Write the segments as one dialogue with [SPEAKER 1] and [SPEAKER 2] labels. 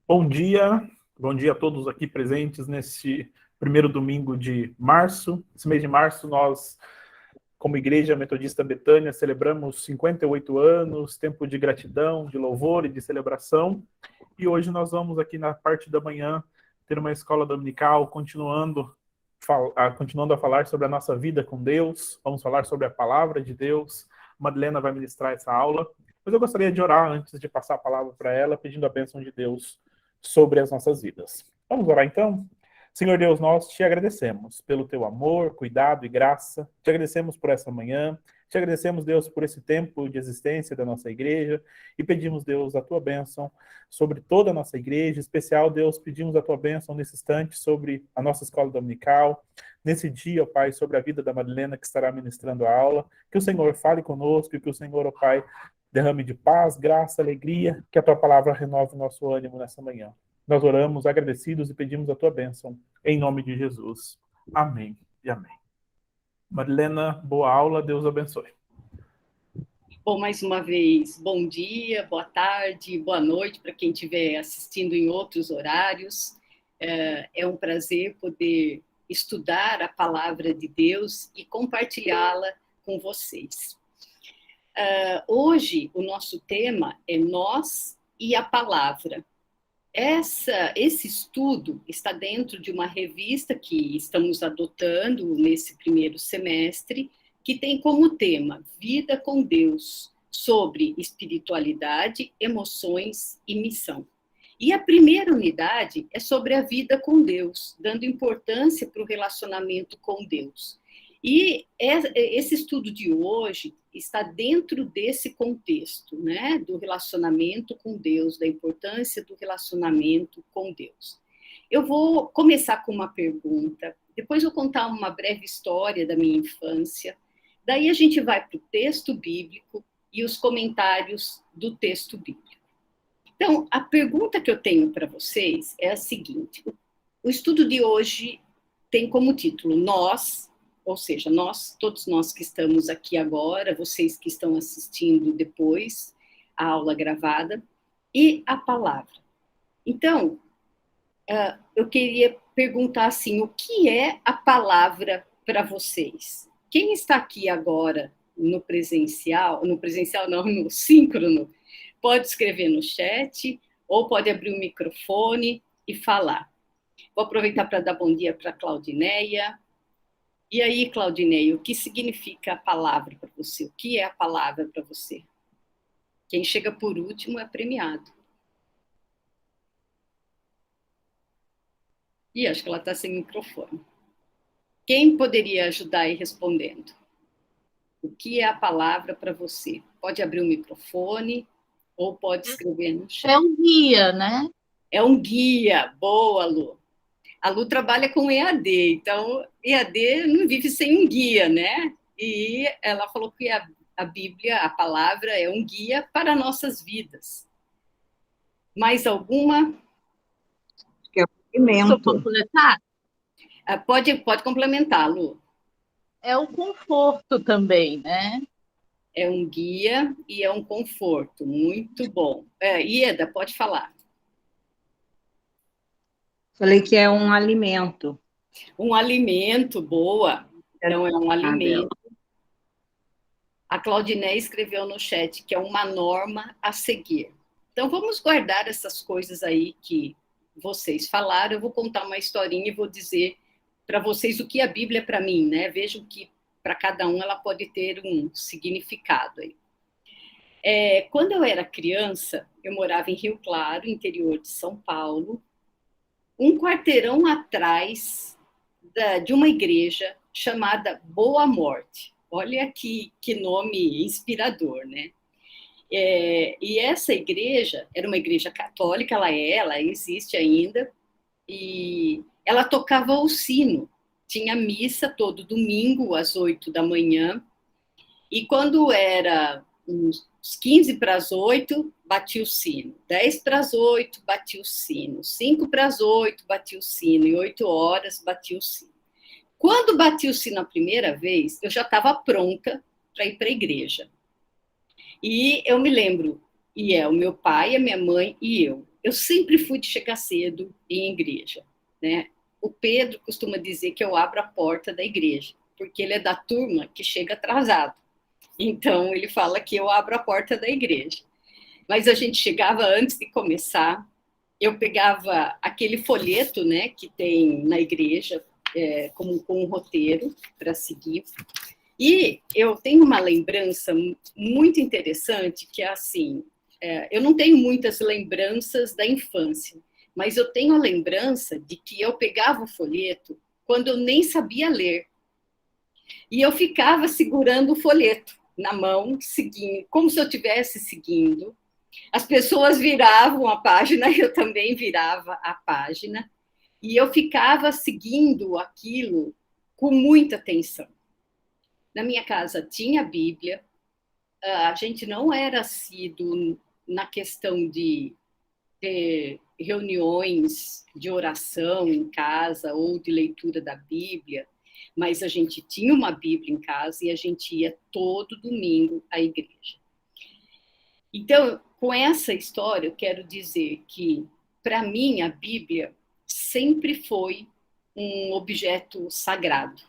[SPEAKER 1] Bom dia a todos aqui presentes nesse primeiro domingo de março. Esse mês de março nós, como Igreja Metodista Betânia, celebramos 58 anos, tempo de gratidão, de louvor e de celebração. E hoje nós vamos aqui na parte da manhã ter uma escola dominical, continuando a falar sobre a nossa vida com Deus. Vamos falar sobre a palavra de Deus. Madalena vai ministrar essa aula. Mas eu gostaria de orar antes de passar a palavra para ela, pedindo a bênção de Deus sobre as nossas vidas. Vamos orar então? Senhor Deus, nós te agradecemos pelo teu amor, cuidado e graça. Te agradecemos por essa manhã. Te agradecemos, Deus, por esse tempo de existência da nossa igreja e pedimos, Deus, a tua bênção sobre toda a nossa igreja. Em especial, Deus, pedimos a tua bênção nesse instante sobre a nossa escola dominical. Nesse dia, ó Pai, sobre a vida da Madalena que estará ministrando a aula. Que o Senhor fale conosco e que o Senhor, ó Pai, derrame de paz, graça, alegria, que a tua palavra renove o nosso ânimo nessa manhã. Nós oramos agradecidos e pedimos a tua bênção, em nome de Jesus. Amém e amém. Marilena, boa aula, Deus abençoe.
[SPEAKER 2] Bom, mais uma vez, bom dia, boa tarde, boa noite para quem estiver assistindo em outros horários. É um prazer poder estudar a palavra de Deus e compartilhá-la com vocês. Hoje, o nosso tema é Nós e a Palavra. Esse estudo está dentro de uma revista que estamos adotando nesse primeiro semestre, que tem como tema Vida com Deus, sobre espiritualidade, emoções e missão. E a primeira unidade é sobre a vida com Deus, dando importância para o relacionamento com Deus. E esse estudo de hoje está dentro desse contexto, né, do relacionamento com Deus, da importância do relacionamento com Deus. Eu vou começar com uma pergunta, depois eu vou contar uma breve história da minha infância, daí a gente vai para o texto bíblico e os comentários do texto bíblico. Então, a pergunta que eu tenho para vocês é a seguinte: o estudo de hoje tem como título Nós, ou seja, todos nós que estamos aqui agora, vocês que estão assistindo depois a aula gravada, e a palavra. Então, eu queria perguntar assim, o que é a palavra para vocês? Quem está aqui agora no síncrono, pode escrever no chat, ou pode abrir o microfone e falar. Vou aproveitar para dar bom dia para a Claudineia. E aí, Claudineia, o que significa a palavra para você? O que é a palavra para você? Quem chega por último é premiado. E acho que ela está sem microfone. Quem poderia ajudar aí respondendo? O que é a palavra para você? Pode abrir o microfone ou pode escrever no chat.
[SPEAKER 3] É um guia, né?
[SPEAKER 2] É um guia. Boa, Lu. A Lu trabalha com EAD, então EAD não vive sem um guia, né? E ela falou que a Bíblia, a palavra, é um guia para nossas vidas. Mais alguma?
[SPEAKER 4] Que é o alimento.
[SPEAKER 3] Posso completar?
[SPEAKER 2] Pode complementar, Lu.
[SPEAKER 3] É o conforto também, né?
[SPEAKER 2] É um guia e é um conforto. Muito bom. Ieda, pode falar.
[SPEAKER 4] Falei que é um alimento.
[SPEAKER 2] Um alimento, boa. Então, é um alimento. A Claudiné escreveu no chat que é uma norma a seguir. Então, vamos guardar essas coisas aí que vocês falaram. Eu vou contar uma historinha e vou dizer para vocês o que a Bíblia é para mim, né? Vejam que para cada um ela pode ter um significado aí. Quando eu era criança, eu morava em Rio Claro, interior de São Paulo, um quarteirão atrás de uma igreja chamada Boa Morte. Olha que nome inspirador, né? E essa igreja era uma igreja católica, ela existe ainda, e ela tocava o sino. Tinha missa todo domingo, às 8 da manhã, e quando era uns 15 para as 8, batia o sino. 10 para as 8, batia o sino. 5 para as 8, batia o sino. E 8 horas, batia o sino. Quando bati o sino a primeira vez, eu já estava pronta para ir para a igreja. E eu me lembro, e é o meu pai, a minha mãe e eu. eu sempre fui de chegar cedo em igreja, né? O Pedro costuma dizer que eu abro a porta da igreja, porque ele é da turma que chega atrasado. Então, ele fala que eu abro a porta da igreja. Mas a gente chegava antes de começar, eu pegava aquele folheto, né, que tem na igreja, com um roteiro para seguir. E eu tenho uma lembrança muito interessante, que é assim, eu não tenho muitas lembranças da infância, mas eu tenho a lembrança de que eu pegava o folheto quando eu nem sabia ler. E eu ficava segurando o folheto na mão, seguindo, como se eu estivesse seguindo. As pessoas viravam a página, eu também virava a página, e eu ficava seguindo aquilo com muita atenção. Na minha casa tinha a Bíblia, a gente não era assíduo na questão de ter reuniões de oração em casa ou de leitura da Bíblia, mas a gente tinha uma Bíblia em casa e a gente ia todo domingo à igreja. Então, com essa história, eu quero dizer que, para mim, a Bíblia sempre foi um objeto sagrado.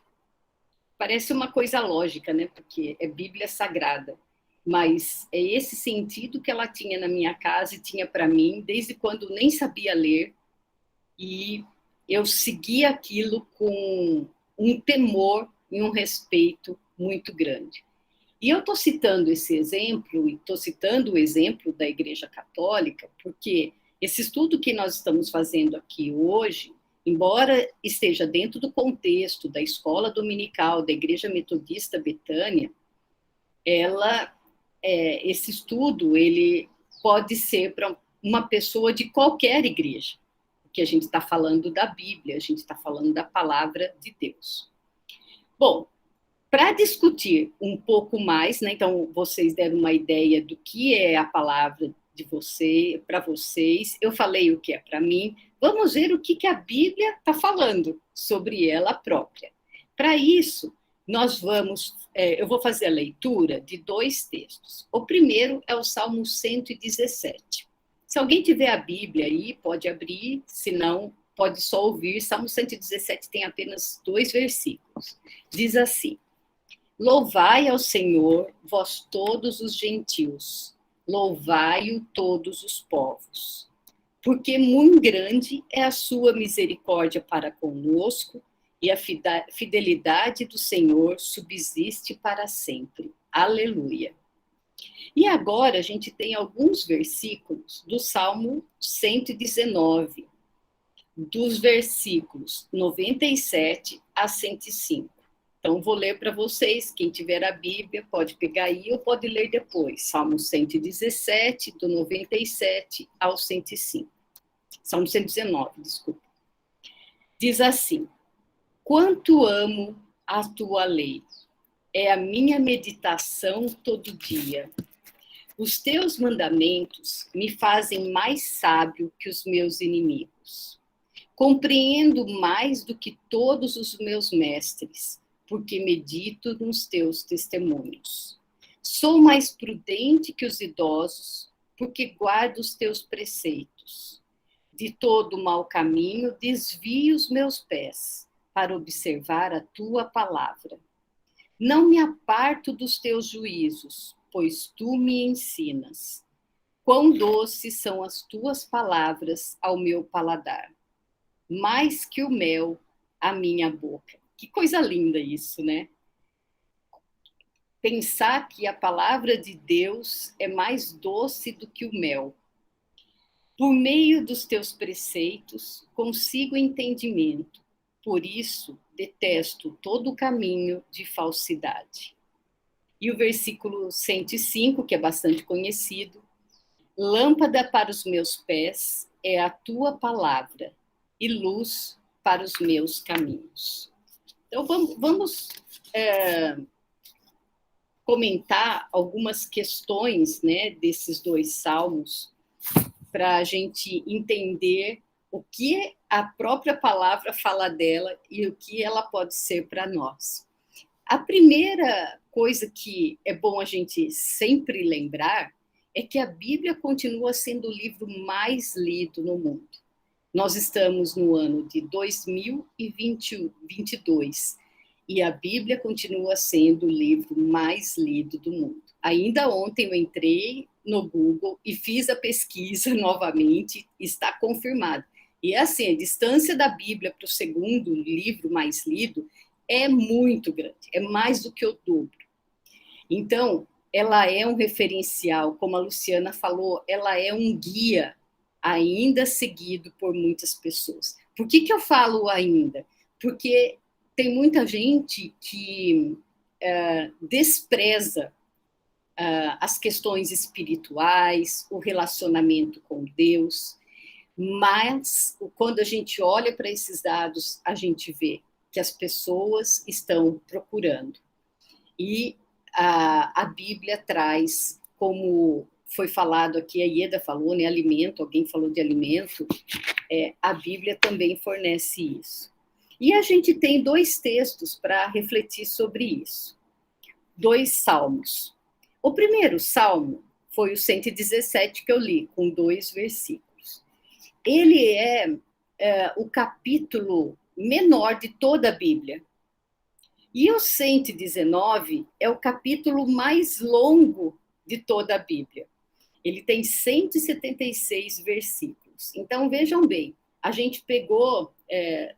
[SPEAKER 2] Parece uma coisa lógica, né? Porque é Bíblia sagrada. Mas é esse sentido que ela tinha na minha casa e tinha para mim, desde quando nem sabia ler. E eu seguia aquilo com um temor e um respeito muito grande. E eu estou citando esse exemplo, e estou citando o exemplo da Igreja Católica, porque esse estudo que nós estamos fazendo aqui hoje, embora esteja dentro do contexto da escola dominical da Igreja Metodista Betânia, esse estudo ele pode ser para uma pessoa de qualquer igreja, porque a gente está falando da Bíblia, a gente está falando da palavra de Deus. Bom, para discutir um pouco mais, né, então vocês deram uma ideia do que é a palavra de você, para vocês, eu falei o que é para mim, vamos ver o que a Bíblia está falando sobre ela própria. Para isso, eu vou fazer a leitura de 2 textos. O primeiro é o Salmo 117. Se alguém tiver a Bíblia aí, pode abrir, se não, pode só ouvir. Salmo 117 tem apenas 2 versículos. Diz assim: Louvai ao Senhor, vós todos os gentios, louvai-o todos os povos, porque muito grande é a sua misericórdia para conosco, e a fidelidade do Senhor subsiste para sempre. Aleluia. E agora a gente tem alguns versículos do Salmo 119, dos versículos 97 a 105. Então, vou ler para vocês, quem tiver a Bíblia pode pegar aí ou pode ler depois. Salmo 117, do 97 ao 105. Salmo 119, desculpa. Diz assim: Quanto amo a tua lei, é a minha meditação todo dia. Os teus mandamentos me fazem mais sábio que os meus inimigos. Compreendo mais do que todos os meus mestres, porque medito nos teus testemunhos. Sou mais prudente que os idosos, porque guardo os teus preceitos. De todo mau caminho desvio os meus pés, para observar a tua palavra. Não me aparto dos teus juízos, pois tu me ensinas. Quão doces são as tuas palavras ao meu paladar, mais que o mel à minha boca. Que coisa linda isso, né? Pensar que a palavra de Deus é mais doce do que o mel. Por meio dos teus preceitos, consigo entendimento. Por isso, detesto todo o caminho de falsidade. E o versículo 105, que é bastante conhecido: Lâmpada para os meus pés é a tua palavra, e luz para os meus caminhos. Então, vamos comentar algumas questões, né, desses 2 salmos, para a gente entender o que a própria palavra fala dela e o que ela pode ser para nós. A primeira coisa que é bom a gente sempre lembrar é que a Bíblia continua sendo o livro mais lido no mundo. Nós estamos no ano de 2022 e a Bíblia continua sendo o livro mais lido do mundo. Ainda ontem eu entrei no Google e fiz a pesquisa novamente, está confirmado. E assim, a distância da Bíblia para o segundo livro mais lido é muito grande, é mais do que o dobro. Então, ela é um referencial, como a Luciana falou, ela é um guia ainda seguido por muitas pessoas. Por que eu falo ainda? Porque tem muita gente que despreza as questões espirituais, o relacionamento com Deus, mas quando a gente olha para esses dados, a gente vê que as pessoas estão procurando. E a Bíblia traz, como foi falado aqui, a Ieda falou, né, alimento, alguém falou de alimento, a Bíblia também fornece isso. E a gente tem 2 textos para refletir sobre isso. 2 salmos. O primeiro salmo foi o 117 que eu li, com 2 versículos. Ele é o capítulo menor de toda a Bíblia. E o 119 é o capítulo mais longo de toda a Bíblia. Ele tem 176 versículos. Então, vejam bem, a gente pegou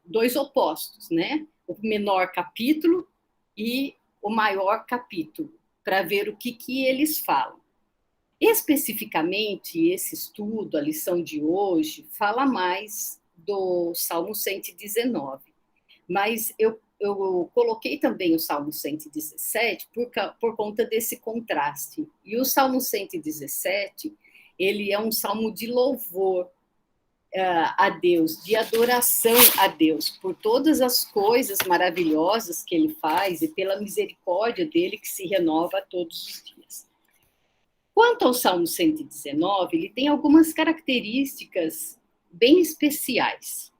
[SPEAKER 2] 2 opostos, né? O menor capítulo e o maior capítulo, para ver o que eles falam. Especificamente, esse estudo, a lição de hoje, fala mais do Salmo 119. Mas eu coloquei também o Salmo 117 por conta desse contraste. E o Salmo 117, ele é um salmo de louvor a Deus, de adoração a Deus, por todas as coisas maravilhosas que ele faz e pela misericórdia dele que se renova todos os dias. Quanto ao Salmo 119, ele tem algumas características bem especiais.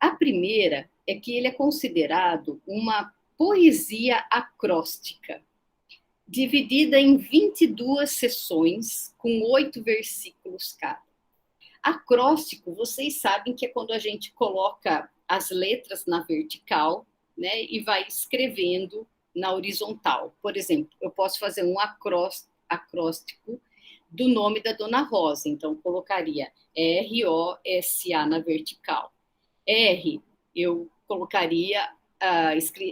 [SPEAKER 2] A primeira é que ele é considerado uma poesia acróstica, dividida em 22 seções, com 8 versículos cada. Acróstico, vocês sabem que é quando a gente coloca as letras na vertical, né, e vai escrevendo na horizontal. Por exemplo, eu posso fazer um acróstico do nome da Dona Rosa, então colocaria R-O-S-A na vertical. R, eu colocaria,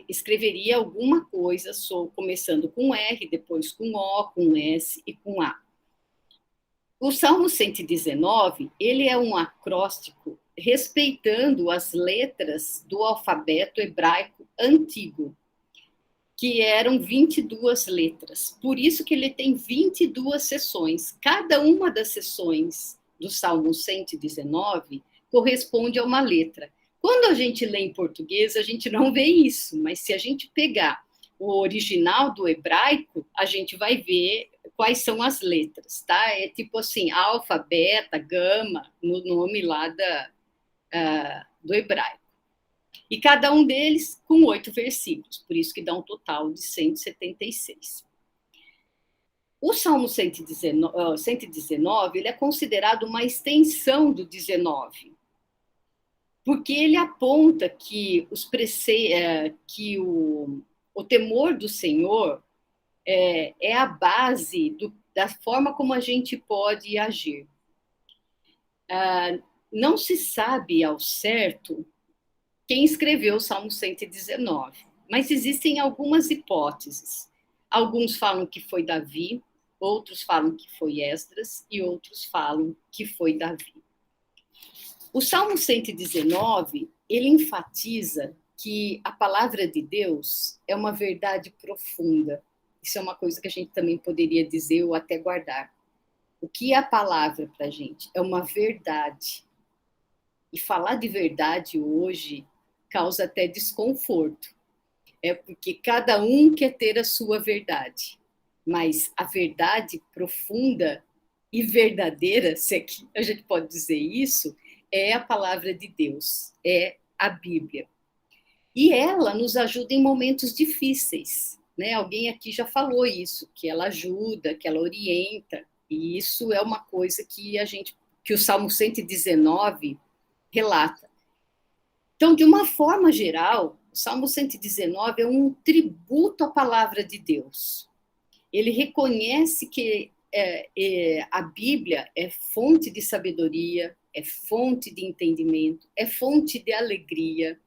[SPEAKER 2] escreveria alguma coisa, começando com R, depois com O, com S e com A. O Salmo 119, ele é um acróstico respeitando as letras do alfabeto hebraico antigo, que eram 22 letras. Por isso que ele tem 22 seções. Cada uma das seções do Salmo 119 corresponde a uma letra. Quando a gente lê em português, a gente não vê isso, mas se a gente pegar o original do hebraico, a gente vai ver quais são as letras, tá? É tipo assim, alfa, beta, gama, no nome lá do hebraico. E cada um deles com 8 versículos, por isso que dá um total de 176. O Salmo 119 ele é considerado uma extensão do 19, porque ele aponta que, o temor do Senhor é a base da forma como a gente pode agir. Não se sabe ao certo quem escreveu o Salmo 119, mas existem algumas hipóteses. Alguns falam que foi Davi, outros falam que foi Esdras e outros falam que foi Davi. O Salmo 119, ele enfatiza que a palavra de Deus é uma verdade profunda. Isso é uma coisa que a gente também poderia dizer ou até guardar. O que é a palavra para a gente? É uma verdade. E falar de verdade hoje causa até desconforto. É porque cada um quer ter a sua verdade. Mas a verdade profunda e verdadeira, se é que a gente pode dizer isso, é a palavra de Deus, é a Bíblia. E ela nos ajuda em momentos difíceis, né? Alguém aqui já falou isso, que ela ajuda, que ela orienta. E isso é uma coisa que o Salmo 119 relata. Então, de uma forma geral, o Salmo 119 é um tributo à palavra de Deus. Ele reconhece que a Bíblia é fonte de sabedoria, é fonte de entendimento, é fonte de alegria,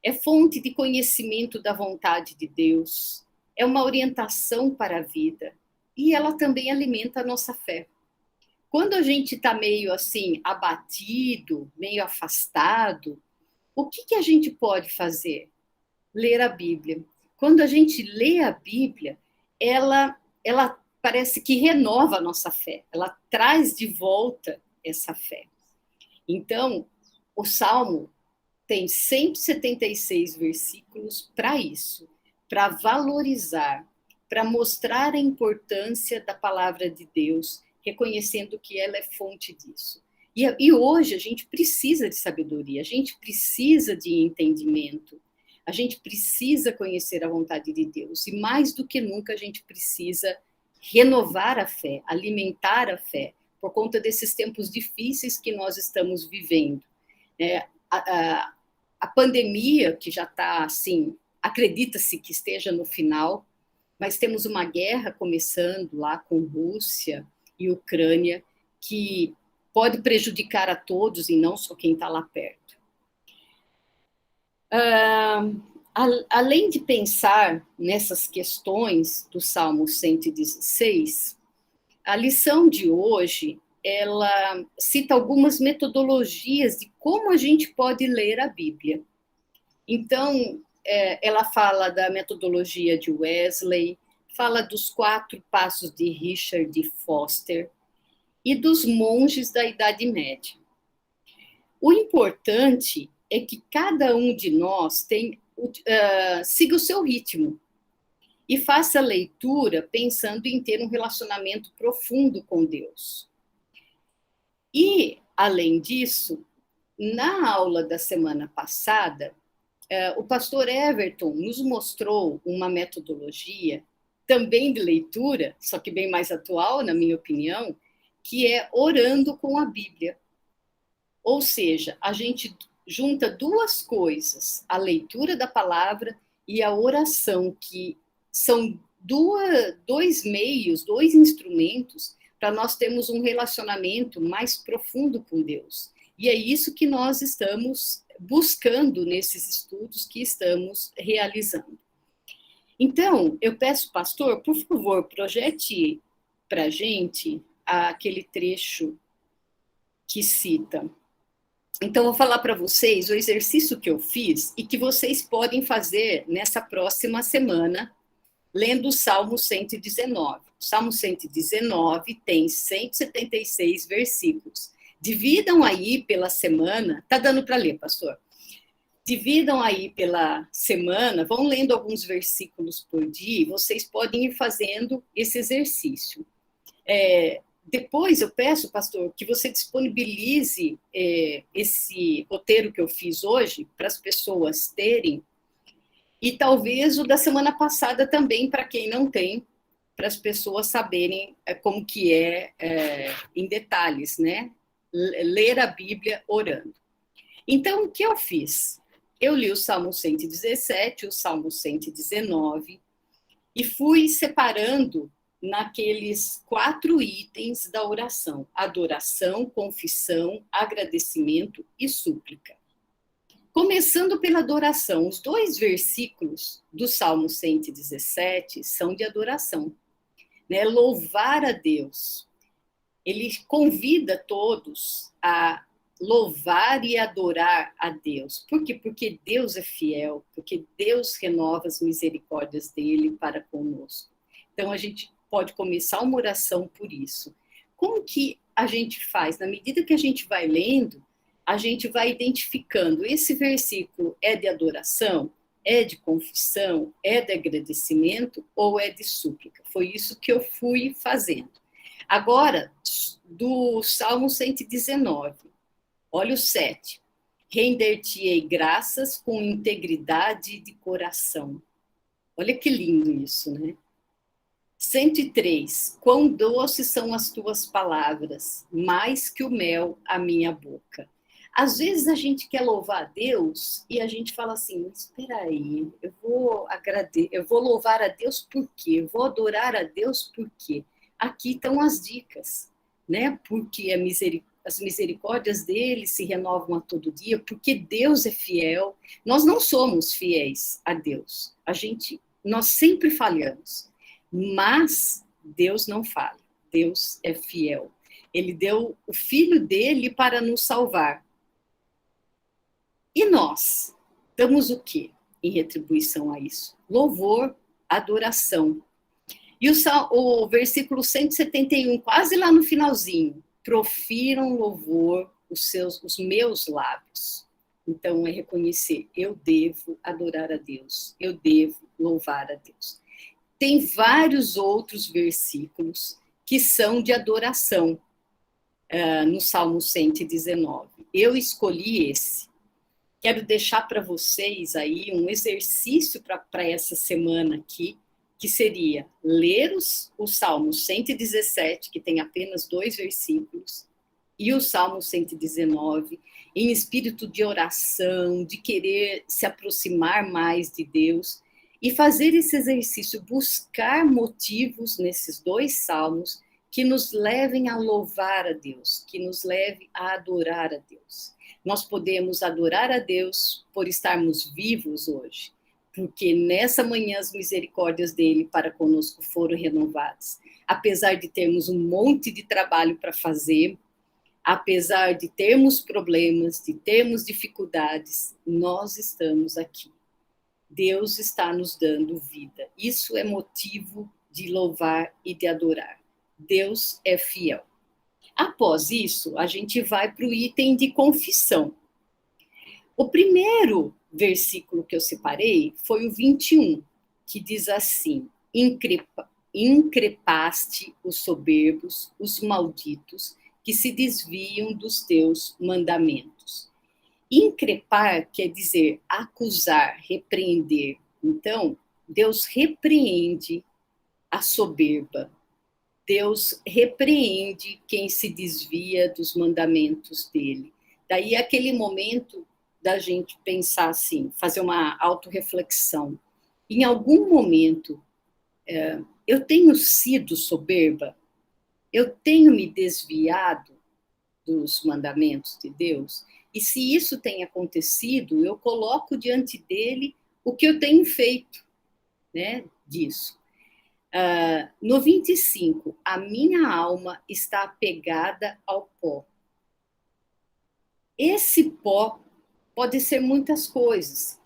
[SPEAKER 2] é fonte de conhecimento da vontade de Deus, é uma orientação para a vida, e ela também alimenta a nossa fé. Quando a gente está meio assim, abatido, meio afastado, o que a gente pode fazer? Ler a Bíblia. Quando a gente lê a Bíblia, ela parece que renova a nossa fé, ela traz de volta essa fé. Então, o Salmo tem 176 versículos para isso, para valorizar, para mostrar a importância da palavra de Deus, reconhecendo que ela é fonte disso. E hoje a gente precisa de sabedoria, a gente precisa de entendimento, a gente precisa conhecer a vontade de Deus, e mais do que nunca a gente precisa renovar a fé, alimentar a fé, por conta desses tempos difíceis que nós estamos vivendo. A pandemia, que já está assim, acredita-se que esteja no final, mas temos uma guerra começando lá com Rússia e Ucrânia, que pode prejudicar a todos e não só quem está lá perto. Além de pensar nessas questões do Salmo 116, a lição de hoje, ela cita algumas metodologias de como a gente pode ler a Bíblia. Então, ela fala da metodologia de Wesley, fala dos 4 passos de Richard Foster e dos monges da Idade Média. O importante é que cada um de nós siga o seu ritmo e faça a leitura pensando em ter um relacionamento profundo com Deus. E, além disso, na aula da semana passada, o pastor Everton nos mostrou uma metodologia também de leitura, só que bem mais atual, na minha opinião, que é orando com a Bíblia. Ou seja, a gente junta 2 coisas, a leitura da palavra e a oração, que são 2 meios, 2 instrumentos para nós termos um relacionamento mais profundo com Deus. E é isso que nós estamos buscando nesses estudos que estamos realizando. Então, eu peço, pastor, por favor, projete para a gente aquele trecho que cita. Então, vou falar para vocês o exercício que eu fiz e que vocês podem fazer nessa próxima semana, lendo o Salmo 119. O Salmo 119 tem 176 versículos. Dividam aí pela semana. Tá dando para ler, pastor? Dividam aí pela semana, vão lendo alguns versículos por dia, e vocês podem ir fazendo esse exercício. Depois eu peço, pastor, que você disponibilize esse roteiro que eu fiz hoje para as pessoas terem, e talvez o da semana passada também, para quem não tem, para as pessoas saberem como que em detalhes, né? Ler a Bíblia orando. Então, o que eu fiz? Eu li o Salmo 117, o Salmo 119, e fui separando naqueles 4 itens da oração: adoração, confissão, agradecimento e súplica. Começando pela adoração, os 2 versículos do Salmo 117 são de adoração, né? Louvar a Deus. Ele convida todos a louvar e adorar a Deus. Por quê? Porque Deus é fiel, porque Deus renova as misericórdias dele para conosco. Então, a gente pode começar uma oração por isso. Como que a gente faz? Na medida que a gente vai lendo, a gente vai identificando, esse versículo é de adoração, é de confissão, é de agradecimento ou é de súplica. Foi isso que eu fui fazendo. Agora, do Salmo 119, olha o 7. Render-te-ei graças com integridade de coração. Olha que lindo isso, né? 103. Quão doces são as tuas palavras, mais que o mel à minha boca. Às vezes a gente quer louvar a Deus e a gente fala assim, espera aí, eu vou louvar a Deus por quê? Eu vou adorar a Deus por quê? Aqui estão as dicas, né? Porque as misericórdias dele se renovam a todo dia, porque Deus é fiel. Nós não somos fiéis a Deus. Nós sempre falhamos, mas Deus não falha. Deus é fiel. Ele deu o Filho dele para nos salvar. E nós damos o quê em retribuição a isso? Louvor, adoração. E o versículo 171, quase lá no finalzinho, profiram louvor os meus lábios. Então é reconhecer, eu devo adorar a Deus, eu devo louvar a Deus. Tem vários outros versículos que são de adoração no Salmo 119. Eu escolhi esse. Quero deixar para vocês aí um exercício para essa semana aqui, que seria ler o Salmo 117, que tem apenas 2 versículos, e o Salmo 119, em espírito de oração, de querer se aproximar mais de Deus, e fazer esse exercício, buscar motivos nesses 2 salmos que nos levem a louvar a Deus, que nos leve a adorar a Deus. Nós podemos adorar a Deus por estarmos vivos hoje, porque nessa manhã as misericórdias dele para conosco foram renovadas. Apesar de termos um monte de trabalho para fazer, apesar de termos problemas, de termos dificuldades, nós estamos aqui. Deus está nos dando vida. Isso é motivo de louvar e de adorar. Deus é fiel. Após isso, a gente vai para o item de confissão. O primeiro versículo que eu separei foi o 21, que diz assim: increpaste os soberbos, os malditos, que se desviam dos teus mandamentos. Increpar quer dizer acusar, repreender. Então, Deus repreende a soberba. Deus repreende quem se desvia dos mandamentos dele. Daí aquele momento da gente pensar assim, fazer uma autorreflexão. Em algum momento, eu tenho sido soberba? Eu tenho me desviado dos mandamentos de Deus? E se isso tem acontecido, eu coloco diante dele o que eu tenho feito, né, disso. No 25, a minha alma está apegada ao pó. Esse pó pode ser muitas coisas.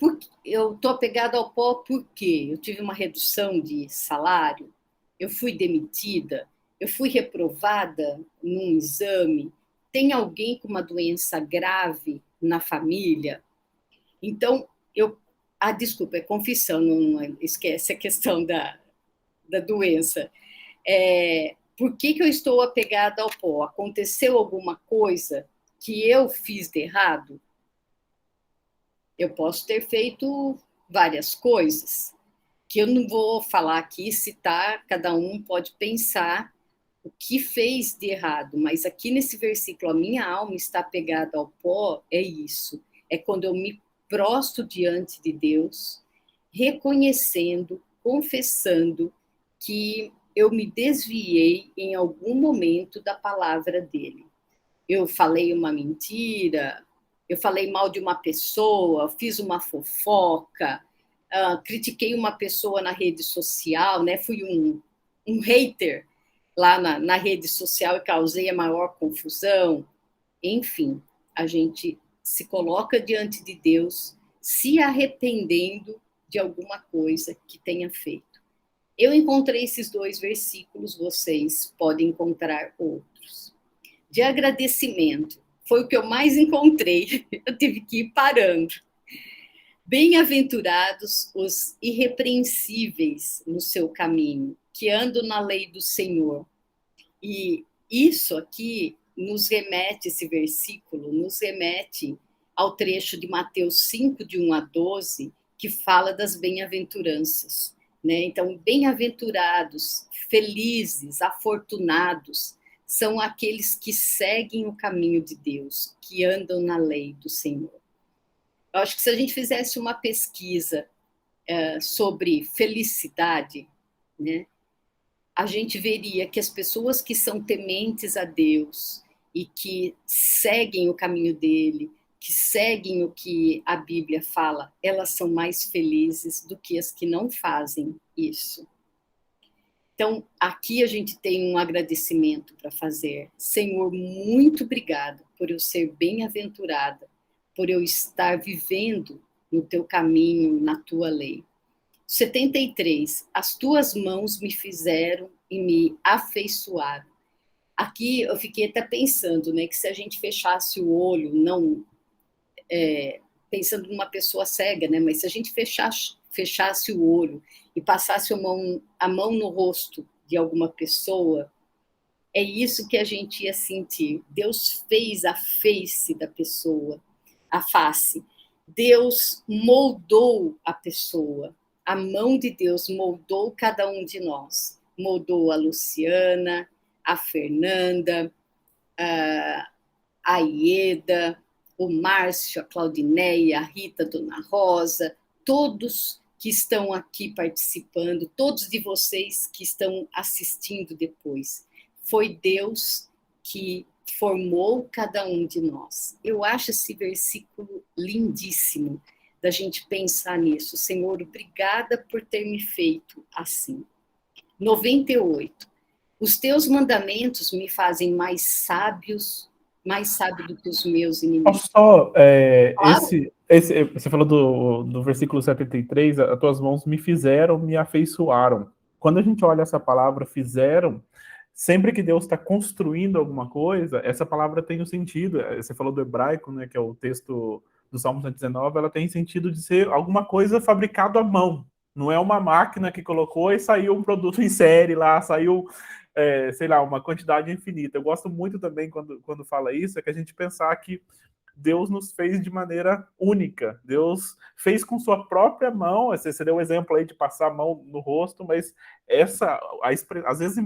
[SPEAKER 2] Eu estou apegada ao pó porque eu tive uma redução de salário, eu fui demitida, eu fui reprovada num exame, tem alguém com uma doença grave na família. Então, desculpa, é confissão, não esquece a questão da doença. Por que eu estou apegada ao pó? Aconteceu alguma coisa que eu fiz de errado? Eu posso ter feito várias coisas, que eu não vou falar aqui, citar, cada um pode pensar o que fez de errado, mas aqui nesse versículo, a minha alma está apegada ao pó, é isso. É quando eu me prostro diante de Deus, reconhecendo, confessando que eu me desviei em algum momento da palavra dele. Eu falei uma mentira, eu falei mal de uma pessoa, fiz uma fofoca, critiquei uma pessoa na rede social, né? Fui um hater lá na rede social e causei a maior confusão. Enfim, a gente se coloca diante de Deus, se arrependendo de alguma coisa que tenha feito. Eu encontrei esses 2 versículos, vocês podem encontrar outros. De agradecimento, foi o que eu mais encontrei, eu tive que ir parando. Bem-aventurados os irrepreensíveis no seu caminho, que andam na lei do Senhor. E isso aqui nos remete, esse versículo, nos remete ao trecho de Mateus 5, de 1 a 12, que fala das bem-aventuranças. né? Então, bem-aventurados, felizes, afortunados, são aqueles que seguem o caminho de Deus, que andam na lei do Senhor. Eu acho que se a gente fizesse uma pesquisa sobre felicidade, né, a gente veria que as pessoas que são tementes a Deus e que seguem o caminho dele, que seguem o que a Bíblia fala, elas são mais felizes do que as que não fazem isso. Então, aqui a gente tem um agradecimento para fazer. Senhor, muito obrigada por eu ser bem-aventurada, por eu estar vivendo no teu caminho, na tua lei. 73. As tuas mãos me fizeram e me afeiçoaram. Aqui eu fiquei até pensando, né, que se a gente fechasse o olho, não pensando numa pessoa cega, né, mas se a gente fechasse o olho e passasse a mão no rosto de alguma pessoa, é isso que a gente ia sentir. Deus fez a face da pessoa, a face. Deus moldou a pessoa. A mão de Deus moldou cada um de nós. Moldou a Luciana, a Fernanda, a Ieda, o Márcio, a Claudineia, a Rita, a Dona Rosa, todos que estão aqui participando, todos de vocês que estão assistindo depois. Foi Deus que formou cada um de nós. Eu acho esse versículo lindíssimo da gente pensar nisso. Senhor, obrigada por ter me feito assim. 98. Os teus mandamentos me fazem mais sábio do que os meus inimigos.
[SPEAKER 1] Só,
[SPEAKER 2] Claro.
[SPEAKER 1] você falou do versículo 73, as tuas mãos me fizeram, me afeiçoaram. Quando a gente olha essa palavra fizeram, sempre que Deus está construindo alguma coisa, essa palavra tem um sentido. Você falou do hebraico, né, que é o texto do Salmo 119, ela tem sentido de ser alguma coisa fabricado à mão. Não é uma máquina que colocou e saiu um produto em série lá, saiu, sei lá, uma quantidade infinita. Eu gosto muito também, quando fala isso, é que a gente pensar que Deus nos fez de maneira única. Deus fez com sua própria mão. Você deu o exemplo aí de passar a mão no rosto, mas às vezes,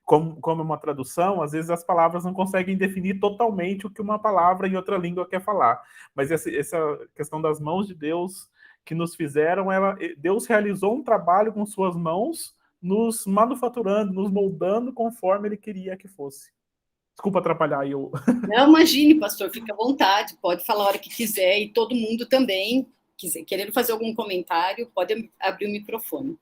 [SPEAKER 1] como uma tradução, às vezes as palavras não conseguem definir totalmente o que uma palavra em outra língua quer falar. Mas essa questão das mãos de Deus que nos fizeram, Deus realizou um trabalho com suas mãos, nos manufaturando, nos moldando conforme Ele queria que fosse. Desculpa atrapalhar eu.
[SPEAKER 2] Não, imagine, pastor, fica à vontade, pode falar a hora que quiser, e todo mundo também, querendo fazer algum comentário, pode abrir o microfone.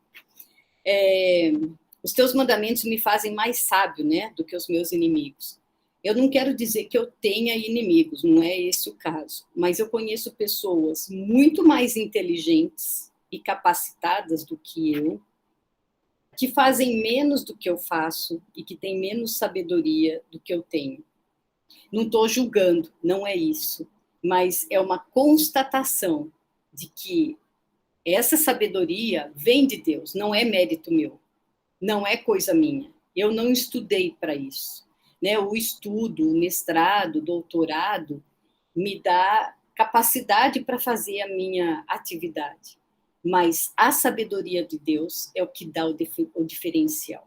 [SPEAKER 2] Os teus mandamentos me fazem mais sábio, né, do que os meus inimigos. Eu não quero dizer que eu tenha inimigos, não é esse o caso, mas eu conheço pessoas muito mais inteligentes e capacitadas do que eu, que fazem menos do que eu faço e que têm menos sabedoria do que eu tenho. Não estou julgando, não é isso, mas é uma constatação de que essa sabedoria vem de Deus, não é mérito meu, não é coisa minha. Eu não estudei para isso, né? O estudo, o mestrado, o doutorado me dá capacidade para fazer a minha atividade, mas a sabedoria de Deus é o que dá o diferencial.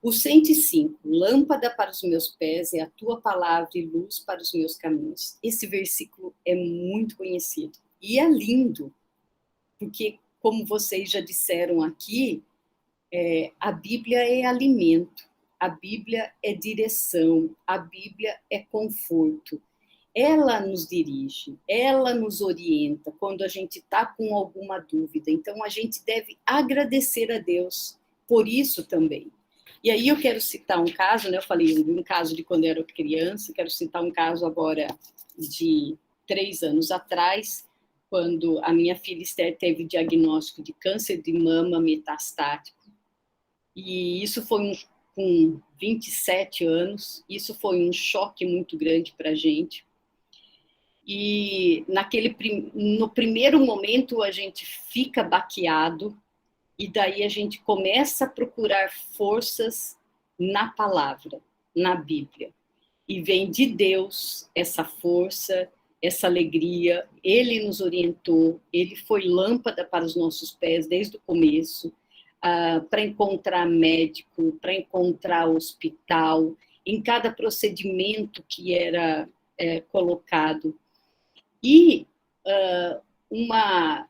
[SPEAKER 2] O 105, lâmpada para os meus pés é a tua palavra e luz para os meus caminhos. Esse versículo é muito conhecido e é lindo, porque, como vocês já disseram aqui, a Bíblia é alimento, a Bíblia é direção, a Bíblia é conforto. Ela nos dirige, ela nos orienta quando a gente está com alguma dúvida. Então, a gente deve agradecer a Deus por isso também. E aí eu quero citar um caso, né? Eu falei um caso de quando eu era criança, quero citar um caso agora de 3 anos atrás, quando a minha filha Esther teve diagnóstico de câncer de mama metastático. E isso foi com 27 anos, isso foi um choque muito grande para a gente. E no primeiro momento a gente fica baqueado, e daí a gente começa a procurar forças na palavra, na Bíblia. E vem de Deus essa força, essa alegria, ele nos orientou, ele foi lâmpada para os nossos pés desde o começo, para encontrar médico, para encontrar hospital, em cada procedimento que era colocado. E uma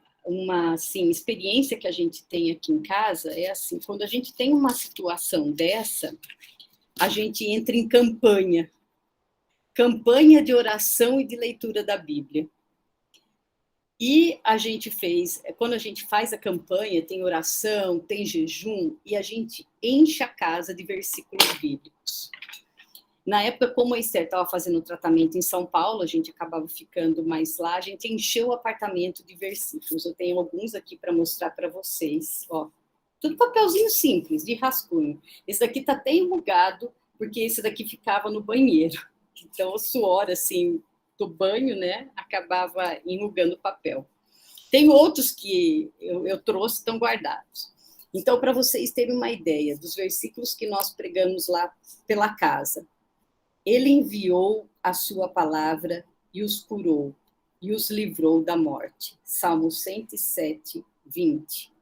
[SPEAKER 2] assim, experiência que a gente tem aqui em casa é assim, quando a gente tem uma situação dessa, a gente entra em campanha de oração e de leitura da Bíblia. E a gente quando a gente faz a campanha, tem oração, tem jejum, e a gente enche a casa de versículos bíblicos. Na época, como a Esther estava fazendo o tratamento em São Paulo, a gente acabava ficando mais lá, a gente encheu o apartamento de versículos. Eu tenho alguns aqui para mostrar para vocês. Ó, tudo papelzinho simples, de rascunho. Esse daqui está até enrugado, porque esse daqui ficava no banheiro. Então, o suor, assim, do banho, né, acabava enrugando o papel. Tem outros que eu trouxe, estão guardados. Então, para vocês terem uma ideia dos versículos que nós pregamos lá pela casa, ele enviou a sua palavra e os curou, e os livrou da morte. Salmo 107, 20.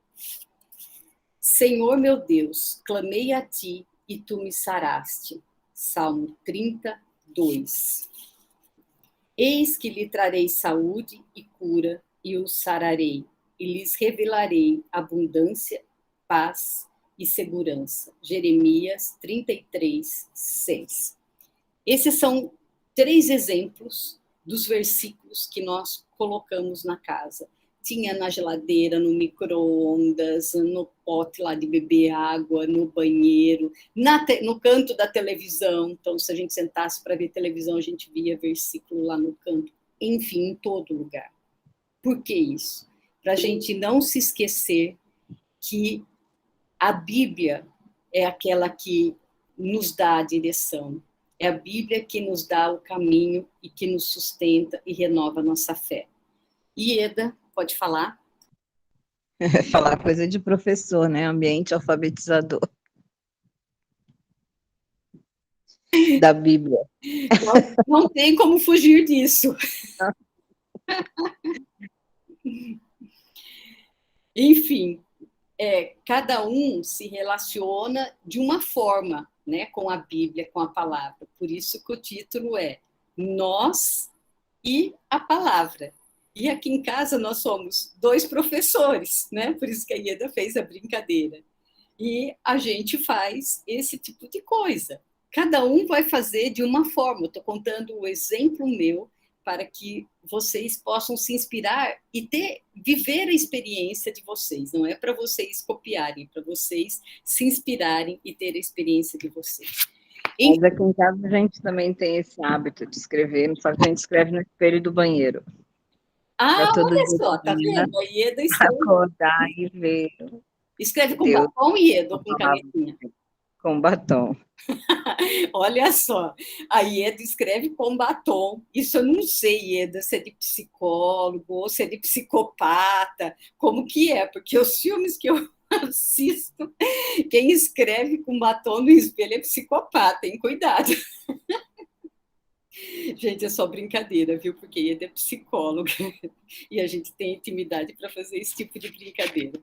[SPEAKER 2] Senhor meu Deus, clamei a ti e tu me saraste. Salmo 32. Eis que lhe trarei saúde e cura, e os sararei, e lhes revelarei abundância, paz e segurança. Jeremias 33, 6. Esses são 3 exemplos dos versículos que nós colocamos na casa. Tinha na geladeira, no micro-ondas, no pote lá de beber água, no banheiro, no canto da televisão. Então, se a gente sentasse para ver televisão, a gente via versículo lá no canto. Enfim, em todo lugar. Por que isso? Para a gente não se esquecer que a Bíblia é aquela que nos dá a direção. É a Bíblia que nos dá o caminho e que nos sustenta e renova a nossa fé. Ieda, pode falar?
[SPEAKER 4] Falar coisa de professor, né? Ambiente alfabetizador da Bíblia.
[SPEAKER 2] Não tem como fugir disso. Enfim, cada um se relaciona de uma forma, né, com a Bíblia, com a palavra. Por isso que o título é Nós e a Palavra. E aqui em casa nós somos 2 professores, né? Por isso que a Ieda fez a brincadeira. E a gente faz esse tipo de coisa. Cada um vai fazer de uma forma. Eu estou contando o exemplo meu para que vocês possam se inspirar e viver a experiência de vocês. Não é para vocês copiarem, é para vocês se inspirarem e ter a experiência de vocês.
[SPEAKER 4] Mas aqui em casa a gente também tem esse hábito de escrever, só que a gente escreve no espelho do banheiro.
[SPEAKER 2] Olha só, tá vendo? A Ieda escreve.
[SPEAKER 4] Acordar e ver.
[SPEAKER 2] Escreve com batom, Ieda, ou com canetinha?
[SPEAKER 4] Com batom.
[SPEAKER 2] Olha só, a Ieda escreve com batom. Isso eu não sei, Ieda, se é de psicólogo ou se é de psicopata, como que é, porque os filmes que eu assisto, quem escreve com batom no espelho é psicopata, tem cuidado. Gente, é só brincadeira, viu? Porque Ieda é psicóloga e a gente tem intimidade para fazer esse tipo de brincadeira.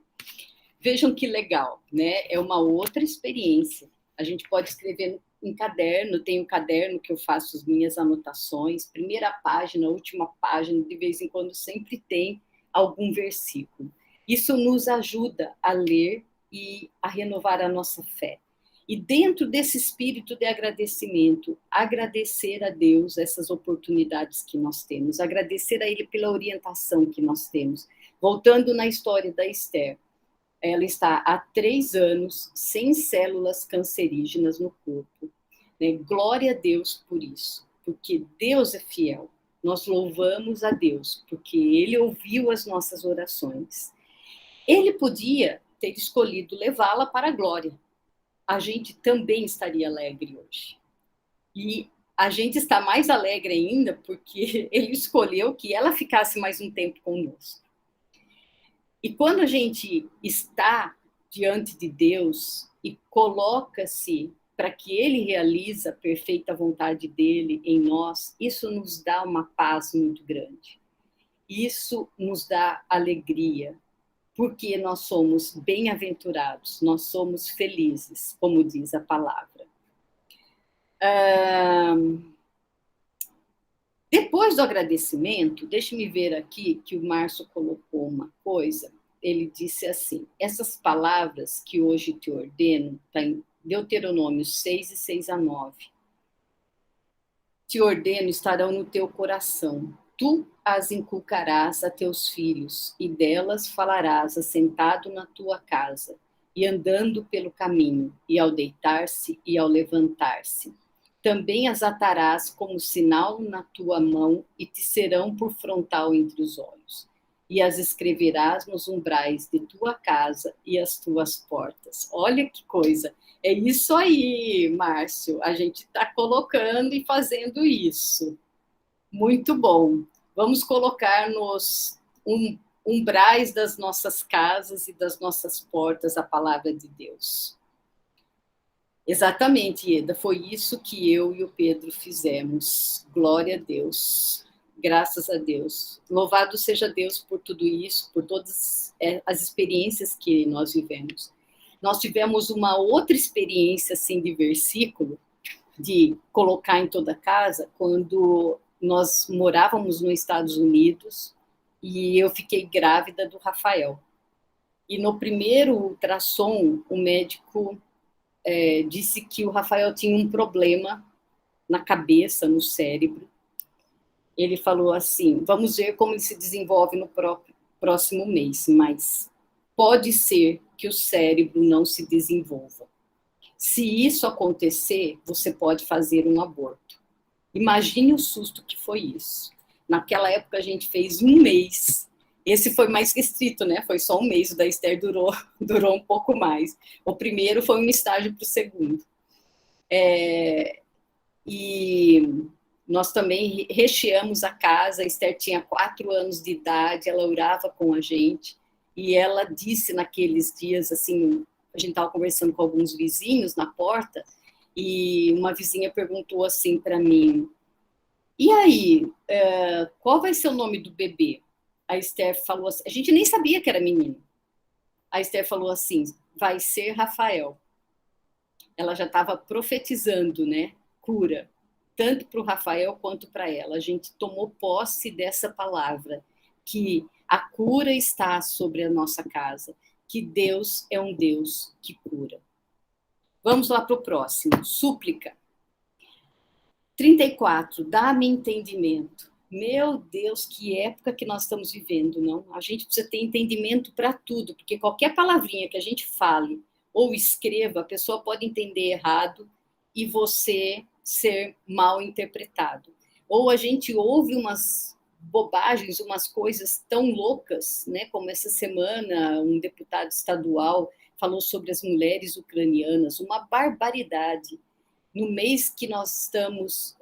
[SPEAKER 2] Vejam que legal, né? É uma outra experiência. A gente pode escrever em caderno, tem um caderno que eu faço as minhas anotações, primeira página, última página, de vez em quando sempre tem algum versículo. Isso nos ajuda a ler e a renovar a nossa fé. E dentro desse espírito de agradecimento, agradecer a Deus essas oportunidades que nós temos, agradecer a Ele pela orientação que nós temos. Voltando na história da Esther, ela está há 3 anos sem células cancerígenas no corpo. Né? Glória a Deus por isso, porque Deus é fiel. Nós louvamos a Deus, porque Ele ouviu as nossas orações. Ele podia ter escolhido levá-la para a glória. A gente também estaria alegre hoje. E a gente está mais alegre ainda porque Ele escolheu que ela ficasse mais um tempo conosco. E quando a gente está diante de Deus e coloca-se para que ele realize a perfeita vontade dele em nós, isso nos dá uma paz muito grande. Isso nos dá alegria, porque nós somos bem-aventurados, nós somos felizes, como diz a palavra. Depois do agradecimento, deixe-me ver aqui que o Márcio colocou uma coisa. Ele disse assim: essas palavras que hoje te ordeno, está em Deuteronômio 6, 6-9. Te ordeno, estarão no teu coração. Tu as inculcarás a teus filhos, e delas falarás assentado na tua casa, e andando pelo caminho, e ao deitar-se e ao levantar-se. Também as atarás como sinal na tua mão, e te serão por frontal entre os olhos. E as escreverás nos umbrais de tua casa e as tuas portas. Olha que coisa! É isso aí, Márcio. A gente está colocando e fazendo isso. Muito bom. Vamos colocar nos umbrais das nossas casas e das nossas portas a palavra de Deus. Exatamente, Ieda. Foi isso que eu e o Pedro fizemos. Glória a Deus. Graças a Deus. Louvado seja Deus por tudo isso, por todas as experiências que nós vivemos. Nós tivemos uma outra experiência, assim, de versículo, de colocar em toda casa, quando nós morávamos nos Estados Unidos e eu fiquei grávida do Rafael. E no primeiro ultrassom, o médico disse que o Rafael tinha um problema na cabeça, no cérebro. Ele falou assim: vamos ver como ele se desenvolve no próximo mês, mas pode ser que o cérebro não se desenvolva. Se isso acontecer, você pode fazer um aborto. Imagine o susto que foi isso. Naquela época a gente fez 1 mês. Esse foi mais restrito, né? Foi só 1 mês. O da Esther durou um pouco mais. O primeiro foi um estágio para o segundo. E nós também recheamos a casa. A Esther tinha 4 anos de idade, ela orava com a gente. E ela disse naqueles dias, assim, a gente estava conversando com alguns vizinhos na porta, e uma vizinha perguntou assim para mim: e aí, qual vai ser o nome do bebê? A Esther falou assim, a gente nem sabia que era menino. A Esther falou assim: vai ser Rafael. Ela já estava profetizando, né? Cura, tanto para o Rafael quanto para ela. A gente tomou posse dessa palavra, que a cura está sobre a nossa casa, que Deus é um Deus que cura. Vamos lá para o próximo. Súplica. 34. Dá-me entendimento. Meu Deus, que época que nós estamos vivendo, não? A gente precisa ter entendimento para tudo, porque qualquer palavrinha que a gente fale ou escreva, a pessoa pode entender errado e você ser mal interpretado. Ou a gente ouve umas bobagens, umas coisas tão loucas, né? Como essa semana um deputado estadual falou sobre as mulheres ucranianas, uma barbaridade. No mês que nós estamos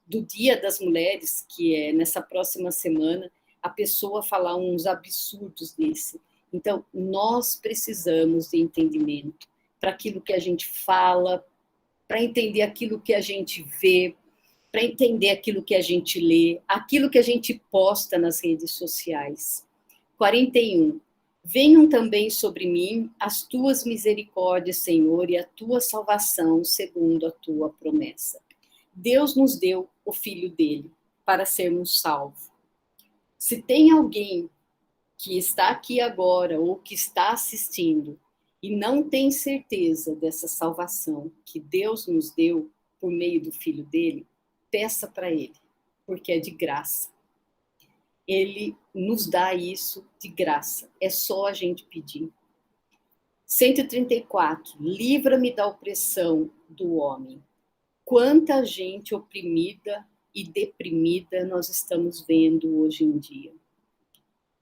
[SPEAKER 2] do Dia das Mulheres, que é nessa próxima semana, a pessoa falar uns absurdos desse. Então, nós precisamos de entendimento para aquilo que a gente fala, para entender aquilo que a gente vê, para entender aquilo que a gente lê, aquilo que a gente posta nas redes sociais. 41. Venham também sobre mim as tuas misericórdias, Senhor, e a tua salvação, segundo a tua promessa. Deus nos deu o Filho dele para sermos salvos. Se tem alguém que está aqui agora ou que está assistindo e não tem certeza dessa salvação que Deus nos deu por meio do Filho dele, peça para ele, porque é de graça. Ele nos dá isso de graça. É só a gente pedir. 134. Livra-me da opressão do homem. Quanta gente oprimida e deprimida nós estamos vendo hoje em dia.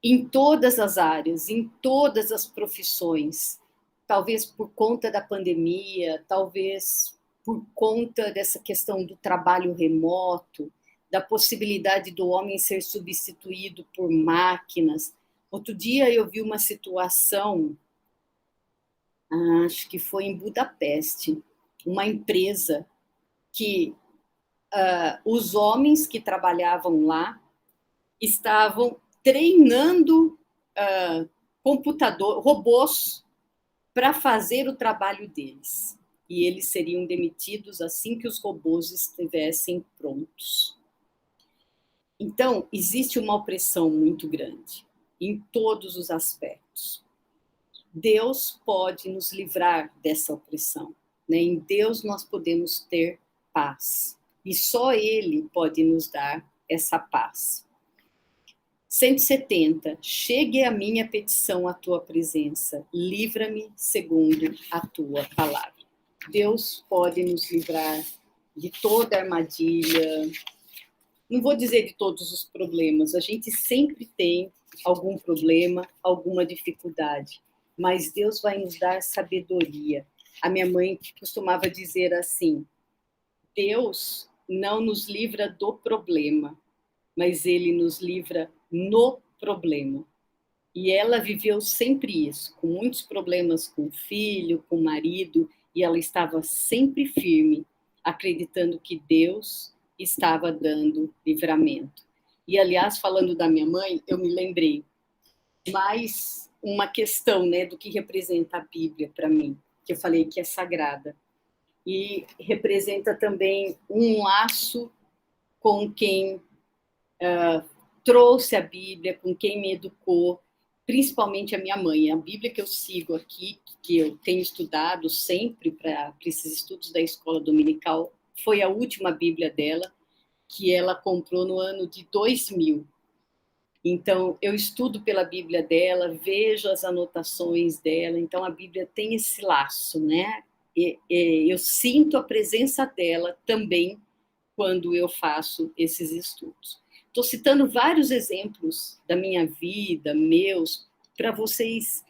[SPEAKER 2] Em todas as áreas, em todas as profissões. Talvez por conta da pandemia, talvez por conta dessa questão do trabalho remoto, da possibilidade do homem ser substituído por máquinas. Outro dia eu vi uma situação, acho que foi em Budapeste, uma empresa que os homens que trabalhavam lá estavam treinando robôs para fazer o trabalho deles. E eles seriam demitidos assim que os robôs estivessem prontos. Então, existe uma opressão muito grande em todos os aspectos. Deus pode nos livrar dessa opressão, né? Em Deus nós podemos ter paz. E só Ele pode nos dar essa paz. 170. Chegue a minha petição à tua presença. Livra-me segundo a tua palavra. Deus pode nos livrar de toda armadilha. Não vou dizer de todos os problemas. A gente sempre tem algum problema, alguma dificuldade. Mas Deus vai nos dar sabedoria. A minha mãe costumava dizer assim: Deus não nos livra do problema, mas Ele nos livra no problema. E ela viveu sempre isso, com muitos problemas com o filho, com o marido, e ela estava sempre firme, acreditando que Deus estava dando livramento. E, aliás, falando da minha mãe, eu me lembrei mais uma questão, né, do que representa a Bíblia para mim, que eu falei que é sagrada. E representa também um laço com quem trouxe a Bíblia, com quem me educou, principalmente a minha mãe. A Bíblia que eu sigo aqui, que eu tenho estudado sempre para esses estudos da escola dominical, foi a última Bíblia dela, que ela comprou no ano de 2000. Então, eu estudo pela Bíblia dela, vejo as anotações dela, então a Bíblia tem esse laço, né? Eu sinto a presença dela também quando eu faço esses estudos. Estou citando vários exemplos da minha vida, meus, para vocês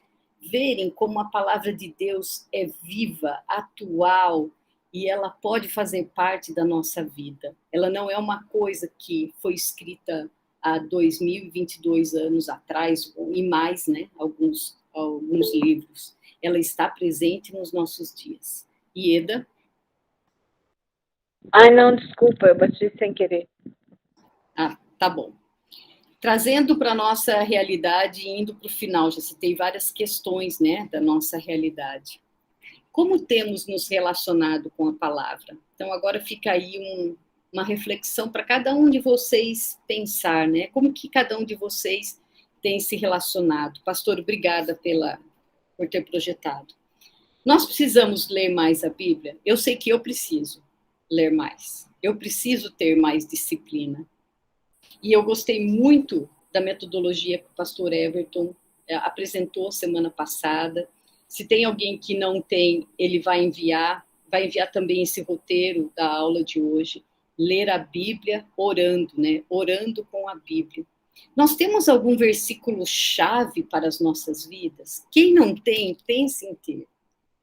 [SPEAKER 2] verem como a palavra de Deus é viva, atual, e ela pode fazer parte da nossa vida. Ela não é uma coisa que foi escrita há 2022 anos atrás, e mais, né? Alguns livros. Ela está presente nos nossos dias. Ieda?
[SPEAKER 4] Ai, não, desculpa, eu bati sem querer.
[SPEAKER 2] Ah, tá bom. Trazendo para a nossa realidade, indo para o final, já citei várias questões, né, da nossa realidade. Como temos nos relacionado com a palavra? Então, agora fica aí uma reflexão para cada um de vocês pensar, né? Como que cada um de vocês tem se relacionado? Pastor, obrigada por ter projetado. Nós precisamos ler mais a Bíblia? Eu sei que eu preciso ler mais. Eu preciso ter mais disciplina. E eu gostei muito da metodologia que o pastor Everton apresentou semana passada. Se tem alguém que não tem, ele vai enviar também esse roteiro da aula de hoje. Ler a Bíblia orando, né? Orando com a Bíblia. Nós temos algum versículo-chave para as nossas vidas? Quem não tem, pense em ter.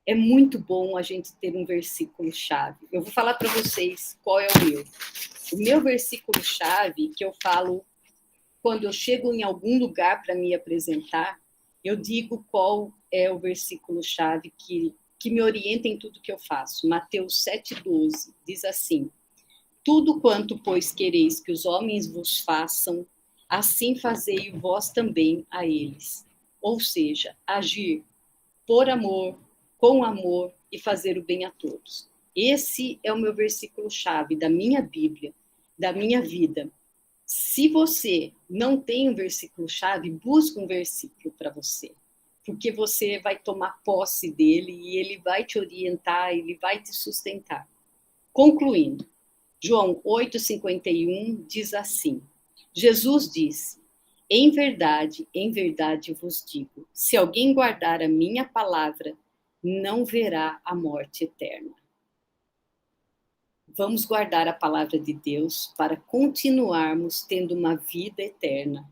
[SPEAKER 2] É muito bom a gente ter um versículo-chave. Eu vou falar para vocês qual é o meu. O meu versículo-chave, que eu falo quando eu chego em algum lugar para me apresentar, eu digo qual é o versículo-chave que me orienta em tudo que eu faço. Mateus 7,12 diz assim: tudo quanto, pois, quereis que os homens vos façam, assim fazei vós também a eles. Ou seja, agir por amor, com amor e fazer o bem a todos. Esse é o meu versículo-chave da minha Bíblia, da minha vida. Se você não tem um versículo-chave, busque um versículo para você, porque você vai tomar posse dele e ele vai te orientar, ele vai te sustentar. Concluindo, João 8,51 diz assim: Jesus disse: em verdade vos digo, se alguém guardar a minha palavra, não verá a morte eterna. Vamos guardar a palavra de Deus para continuarmos tendo uma vida eterna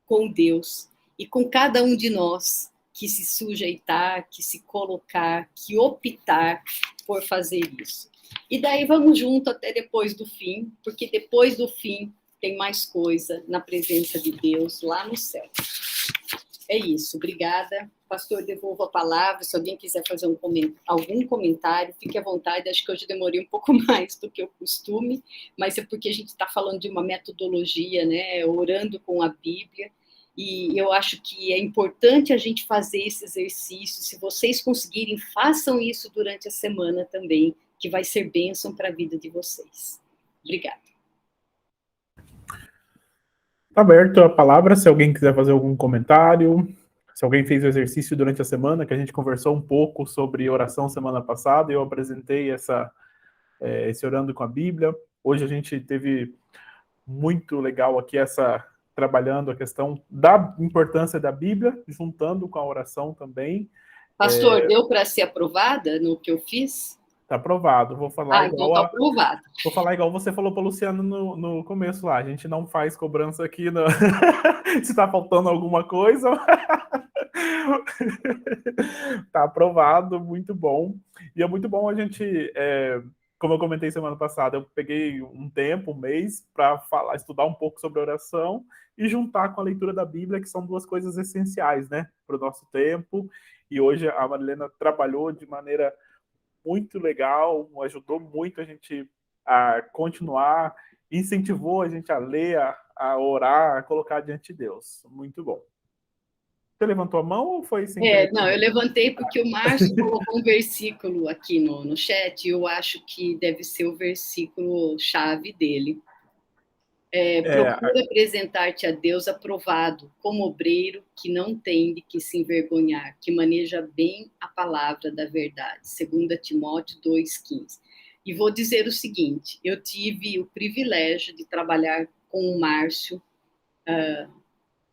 [SPEAKER 2] com Deus e com cada um de nós que se sujeitar, que se colocar, que optar por fazer isso. E daí vamos junto até depois do fim, porque depois do fim tem mais coisa na presença de Deus lá no céu. É isso, obrigada. Pastor, devolvo a palavra. Se alguém quiser fazer algum comentário, fique à vontade. Acho que hoje demorei um pouco mais do que eu costume, mas é porque a gente está falando de uma metodologia, né? Orando com a Bíblia. E eu acho que é importante a gente fazer esse exercício. Se vocês conseguirem, façam isso durante a semana também, que vai ser bênção para a vida de vocês. Obrigada.
[SPEAKER 1] Tá aberto a palavra, se alguém quiser fazer algum comentário, se alguém fez o exercício durante a semana, que a gente conversou um pouco sobre oração semana passada, eu apresentei esse Orando com a Bíblia. Hoje a gente teve muito legal aqui trabalhando a questão da importância da Bíblia, juntando com a oração também.
[SPEAKER 2] Pastor, deu para ser aprovada no que eu fiz?
[SPEAKER 1] Tá aprovado. Vou falar
[SPEAKER 2] então tá aprovado.
[SPEAKER 1] Vou falar igual você falou para o Luciano no começo lá. A gente não faz cobrança aqui se tá faltando alguma coisa. Tá aprovado, muito bom. E é muito bom a gente, como eu comentei semana passada, eu peguei um tempo, um mês, para estudar um pouco sobre oração e juntar com a leitura da Bíblia, que são duas coisas essenciais, né, para o nosso tempo. E hoje a Marilena trabalhou de maneira muito legal, ajudou muito a gente a continuar, incentivou a gente a ler, a orar, a colocar diante de Deus. Muito bom. Você levantou a mão ou foi sem querer?
[SPEAKER 2] Não, eu levantei porque o Márcio colocou um versículo aqui no chat e eu acho que deve ser o versículo chave dele. Procura apresentar-te a Deus aprovado, como obreiro que não tem de que se envergonhar, que maneja bem a palavra da verdade. 2 Timóteo 2,15. E vou dizer o seguinte, eu tive o privilégio de trabalhar com o Márcio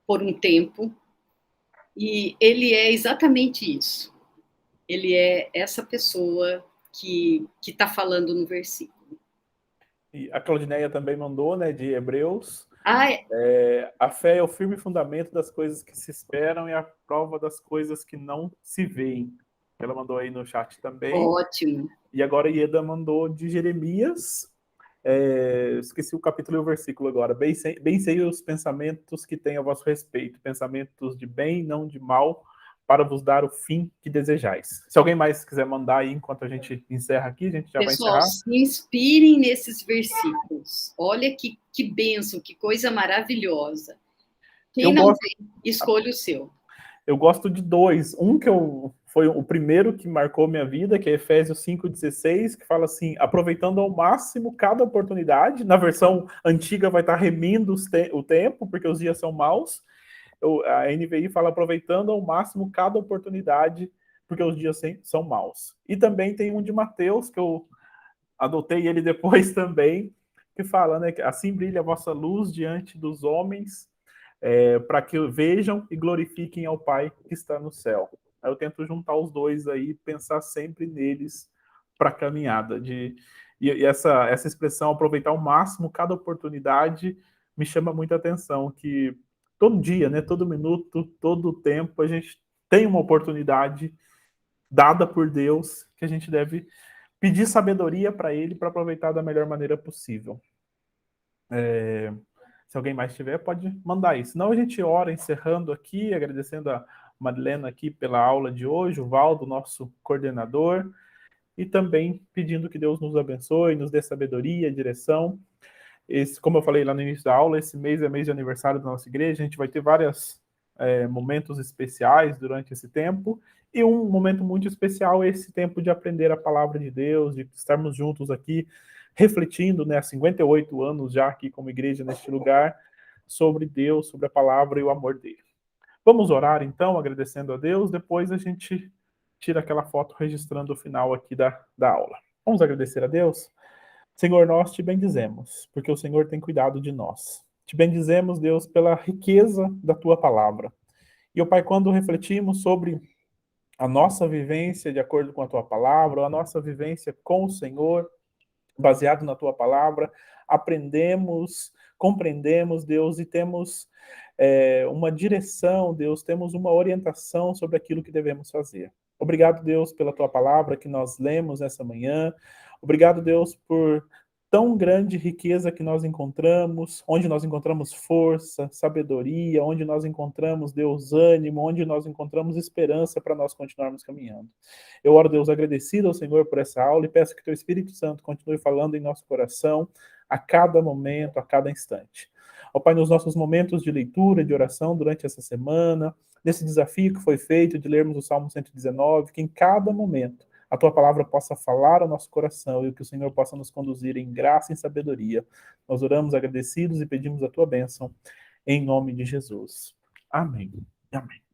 [SPEAKER 2] por um tempo, e ele é exatamente isso. Ele é essa pessoa que está falando no versículo.
[SPEAKER 1] E a Claudineia também mandou, né, de Hebreus.
[SPEAKER 2] É.
[SPEAKER 1] A fé é o firme fundamento das coisas que se esperam e a prova das coisas que não se veem. Ela mandou aí no chat também.
[SPEAKER 2] Ótimo.
[SPEAKER 1] E agora a Ieda mandou de Jeremias. Esqueci o capítulo e o versículo agora. Bem sei os pensamentos que têm a vosso respeito, pensamentos de bem, não de mal, para vos dar o fim que desejais. Se alguém mais quiser mandar aí, enquanto a gente encerra aqui, a gente já vai encerrar.
[SPEAKER 2] Pessoal, se inspirem nesses versículos. Olha que bênção, que coisa maravilhosa. Quem não tem, escolha o seu.
[SPEAKER 1] Eu gosto de dois. Um que foi o primeiro que marcou minha vida, que é Efésios 5,16, que fala assim, aproveitando ao máximo cada oportunidade. Na versão antiga vai estar remindo o tempo, porque os dias são maus. A NVI fala aproveitando ao máximo cada oportunidade, porque os dias são maus. E também tem um de Mateus, que eu adotei ele depois também, que fala, né, que assim brilha a vossa luz diante dos homens, para que vejam e glorifiquem ao Pai que está no céu. Aí eu tento juntar os dois aí, pensar sempre neles para a caminhada. E essa expressão, aproveitar ao máximo cada oportunidade, me chama muita atenção, que todo dia, né, todo minuto, todo tempo, a gente tem uma oportunidade dada por Deus que a gente deve pedir sabedoria para Ele para aproveitar da melhor maneira possível. Se alguém mais tiver, pode mandar isso. Senão a gente ora encerrando aqui, agradecendo a Marilena aqui pela aula de hoje, o Valdo, nosso coordenador, e também pedindo que Deus nos abençoe, nos dê sabedoria, direção. Como eu falei lá no início da aula, esse mês é mês de aniversário da nossa igreja, a gente vai ter vários momentos especiais durante esse tempo, e um momento muito especial é esse tempo de aprender a palavra de Deus, de estarmos juntos aqui, refletindo, né, há 58 anos já aqui como igreja neste lugar, sobre Deus, sobre a palavra e o amor dele. Vamos orar então, agradecendo a Deus, depois a gente tira aquela foto registrando o final aqui da aula. Vamos agradecer a Deus? Senhor, nós te bendizemos, porque o Senhor tem cuidado de nós. Te bendizemos, Deus, pela riqueza da tua palavra. E, ó Pai, quando refletimos sobre a nossa vivência de acordo com a tua palavra, ou a nossa vivência com o Senhor, baseado na tua palavra, aprendemos, compreendemos, Deus, e temos uma direção, Deus, temos uma orientação sobre aquilo que devemos fazer. Obrigado, Deus, pela tua palavra que nós lemos nessa manhã. Obrigado, Deus, por tão grande riqueza que nós encontramos, onde nós encontramos força, sabedoria, onde nós encontramos, Deus, ânimo, onde nós encontramos esperança para nós continuarmos caminhando. Eu oro, Deus, agradecido ao Senhor por essa aula e peço que teu Espírito Santo continue falando em nosso coração a cada momento, a cada instante. Ó Pai, nos nossos momentos de leitura, de oração durante essa semana, nesse desafio que foi feito de lermos o Salmo 119, que em cada momento a tua palavra possa falar ao nosso coração e que o Senhor possa nos conduzir em graça e em sabedoria. Nós oramos agradecidos e pedimos a tua bênção, em nome de Jesus. Amém. Amém.